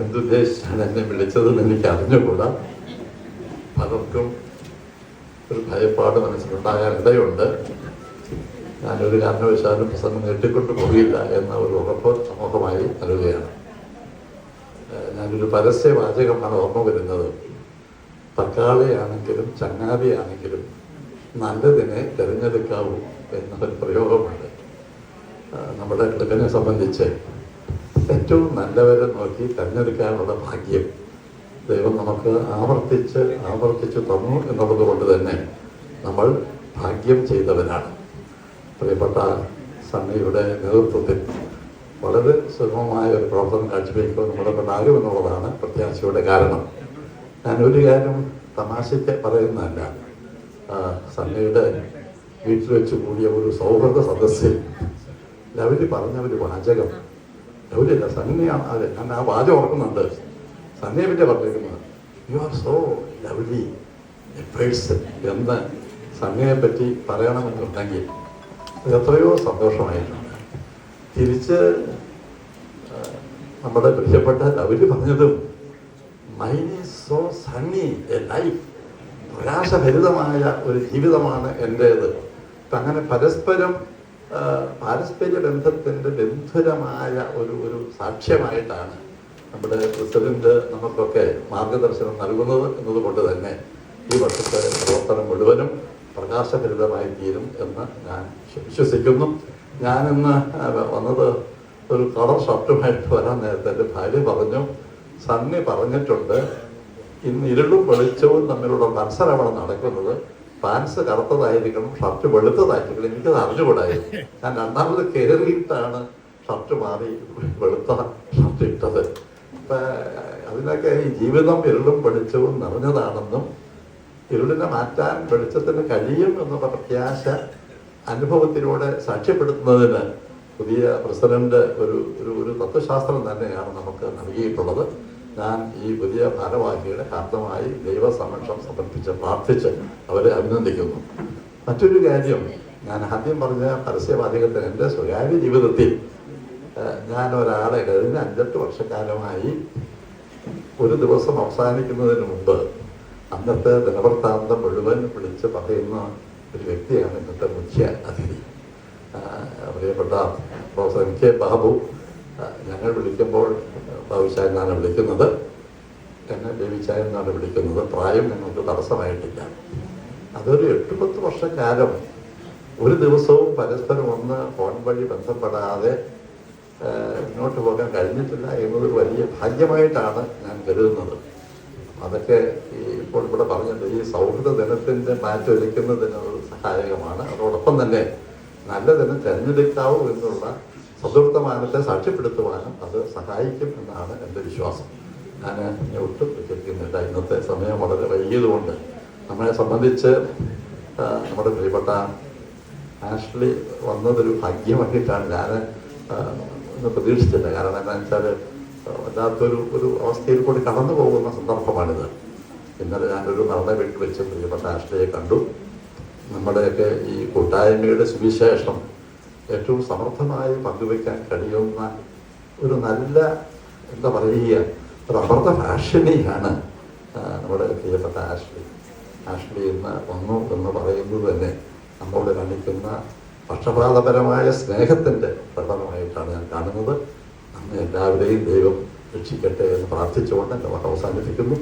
എന്തുദ്ദേശിച്ചാണ് എന്നെ വിളിച്ചതെന്ന് എനിക്ക് അറിഞ്ഞുകൂടാ. പലർക്കും ഒരു ഭയപ്പാട് മനസ്സിലുണ്ടാകാൻ ഇടയുണ്ട്. ഞാനൊരു കാരണവശാലും പ്രസംഗം നീട്ടിക്കൊണ്ട് പോകില്ല എന്ന ഒരു ഉറപ്പ് സമൂഹമായി നൽകുകയാണ്. ഞാനൊരു പരസ്യവാചകമാണ് ഓർമ്മ വരുന്നത്. തക്കാളിയാണെങ്കിലും ചങ്ങാതിയാണെങ്കിലും നല്ലതിനെ തിരഞ്ഞെടുക്കാവൂ എന്നൊരു പ്രയോഗമുണ്ട്. നമ്മുടെ ക്ലബിനെ സംബന്ധിച്ച് ഏറ്റവും നല്ലവരെ നോക്കി തിരഞ്ഞെടുക്കാനുള്ള ഭാഗ്യം ദൈവം നമുക്ക് ആവർത്തിച്ച് തന്നു എന്നുള്ളത് കൊണ്ട് തന്നെ നമ്മൾ ഭാഗ്യം ചെയ്തവരാണ്. പ്രിയപ്പെട്ട സണ്ണയുടെ നേതൃത്വത്തിൽ വളരെ സുഗമമായ ഒരു പ്രവർത്തനം കാഴ്ചവെക്കുമ്പോൾ നമ്മളെ കൊണ്ടാകുമെന്നുള്ളതാണ് പ്രത്യാശയുടെ കാരണം. ഞാനൊരു കാര്യം തമാശയ്ക്ക് പറയുന്നതല്ല. സണ്ണയുടെ വീട്ടിൽ വെച്ച് കൂടിയ ഒരു സൗഹൃദ സദസ്സിൽ ലവലി പറഞ്ഞ ഒരു വാചകം, ലവലിയല്ല സണ്ണിയാണ്, അതെ ഞാൻ ആ വാചകം ഓർക്കുന്നുണ്ട്. സണ്ണിയെ പറ്റി പറഞ്ഞിരിക്കുന്നത് you are so lovely A person എന്ന് സണ്ണിയെ പറ്റി പറയണമെന്നുണ്ടെങ്കിൽ എത്രയോ സന്തോഷമായിട്ടുണ്ട്. തിരിച്ച് നമ്മുടെ പ്രിയപ്പെട്ട ലവലി പറഞ്ഞതും mine is so sunny a life, പ്രകാശഭരിതമായ ഒരു ജീവിതമാണ് എൻ്റേത്. അപ്പം അങ്ങനെ പാരസ്പര്യ ബന്ധത്തിൻ്റെ ബന്ധുരമായ ഒരു സാക്ഷ്യമായിട്ടാണ് നമ്മുടെ പ്രസിഡന്റ് നമുക്കൊക്കെ മാർഗദർശനം നൽകുന്നത് എന്നതുകൊണ്ട് തന്നെ ഈ വർഷത്തെ പ്രവർത്തനം മുഴുവനും പ്രകാശഭരിതമായി തീരും എന്ന് ഞാൻ വിശ്വസിക്കുന്നു. ഞാനിന്ന് വന്നത് ഒരു കളർ ഷർട്ടുമായിട്ട് വരാൻ നേരത്തെ എൻ്റെ ഭാര്യ പറഞ്ഞു, സണ്ണി പറഞ്ഞിട്ടുണ്ട് ഇന്ന് ഇരുളും വെളിച്ചവും തമ്മിലുള്ള മത്സരമാണ് നടക്കുന്നത്, പാൻസ് കറുത്തതായിരിക്കണം ഷർട്ട് വെളുത്തതായിരിക്കണം. എനിക്കത് അറിഞ്ഞുകൂടായിരുന്നു. ഞാൻ രണ്ടാമത് കയറിയിട്ടാണ് ഷർട്ട് മാറി വെളുത്ത ഷർട്ട് ഇട്ടത്. അപ്പം അതിനൊക്കെ ഈ ജീവിതം ഇരുളും വെളിച്ചവും നിറഞ്ഞതാണെന്നും ഇരുളിനെ മാറ്റാൻ വെളിച്ചത്തിന് കഴിയും എന്നുള്ള പ്രത്യാശ അനുഭവത്തിലൂടെ സാക്ഷ്യപ്പെടുത്തുന്നതിന് പുതിയ പ്രസിഡന്റ് ഒരു തത്വശാസ്ത്രം തന്നെയാണ് നമുക്ക് നൽകിയിട്ടുള്ളത്. ഞാൻ ഈ പുതിയ ഭാരവാഹികളെ കാരണമായി ദൈവസമക്ഷം സമർപ്പിച്ച് പ്രാർത്ഥിച്ച് അവരെ അഭിനന്ദിക്കുന്നു. മറ്റൊരു കാര്യം, ഞാൻ ആദ്യം പറഞ്ഞ പരസ്യവാചകത്തിന് എൻ്റെ സ്വകാര്യ ജീവിതത്തിൽ ഞാൻ ഒരാളെ കഴിഞ്ഞ 5-8 വർഷക്കാലമായി ഒരു ദിവസം അവസാനിക്കുന്നതിന് മുമ്പ് അന്നത്തെ ദിനവൃത്താന്തം മുഴുവൻ വിളിച്ച് പറയുന്ന ഒരു വ്യക്തിയാണ് ഇന്നത്തെ മുഖ്യ അതിഥി, പ്രിയപ്പെട്ട പ്രൊഫസർ കെ ബാബു. ഞങ്ങൾ വിളിക്കുമ്പോൾ ബാബുശാൻ എന്നാണ് വിളിക്കുന്നത്, എന്നെ ബേബിച്ചായ എന്നാണ് വിളിക്കുന്നത്. പ്രായം ഞങ്ങൾക്ക് തടസ്സമായിട്ടില്ല. അതൊരു 8-10 വർഷക്കാലം ഒരു ദിവസവും പരസ്പരം ഒന്ന് ഫോൺ വഴി ബന്ധപ്പെടാതെ മുന്നോട്ട് പോകാൻ കഴിഞ്ഞിട്ടില്ല എന്നതൊരു വലിയ ഭാഗ്യമായിട്ടാണ് ഞാൻ കരുതുന്നത്. അതൊക്കെ ഇപ്പോൾ ഇവിടെ പറഞ്ഞിട്ട് ഈ സൗഹൃദ ദിനത്തിൻ്റെ മാറ്റൊരുക്കുന്നതിന് സഹായകമാണ്. അതോടൊപ്പം തന്നെ നല്ല ദിനം തിരഞ്ഞെടുക്കാവൂ എന്നുള്ള സദൃഢമാനത്തെ സാക്ഷ്യപ്പെടുത്തുവാനും അത് സഹായിക്കും എന്നാണ് എൻ്റെ വിശ്വാസം. ഞാൻ ഒട്ടും വിശ്വസിക്കുന്നില്ല. ഇന്നത്തെ സമയം വളരെ വൈകിയതുകൊണ്ട് നമ്മളെ സംബന്ധിച്ച് നമ്മുടെ പ്രിയപ്പെട്ട ആഷ്ലി വന്നതൊരു ഭാഗ്യമായിട്ടാണ് ഞാൻ ഒന്ന് പ്രതീക്ഷിച്ചില്ല. കാരണം എന്താണെന്ന് വെച്ചാൽ വല്ലാത്തൊരു അവസ്ഥയിൽ കൂടി കടന്നു പോകുന്ന സന്ദർഭമാണിത്. ഇന്നലെ ഞാനൊരു നടന്ന വീട്ടിൽ വെച്ച് പ്രിയപ്പെട്ട ആഷ്ലിയെ കണ്ടു. നമ്മുടെയൊക്കെ ഈ കൂട്ടായ്മയുടെ സുവിശേഷം ഏറ്റവും സമർത്ഥമായി പങ്കുവയ്ക്കാൻ കഴിയുന്ന ഒരു നല്ല എന്താ പറയുക ഒരു അമൃത ഭാഷിണിയാണ് നമ്മുടെ പ്രിയപ്പെട്ട ആഷ്ലി ഇന്ന് വന്നു എന്ന് പറയുന്നത് തന്നെ നമ്മളോട് കാണിക്കുന്ന പക്ഷപാതപരമായ സ്നേഹത്തിൻ്റെ പ്രകടനമായിട്ടാണ് ഞാൻ കാണുന്നത്. നമ്മെ എല്ലാവരെയും ദൈവം രക്ഷിക്കട്ടെ എന്ന് പ്രാർത്ഥിച്ചുകൊണ്ട് എൻ്റെ വാക്ക് അവസാനിപ്പിക്കുന്നു.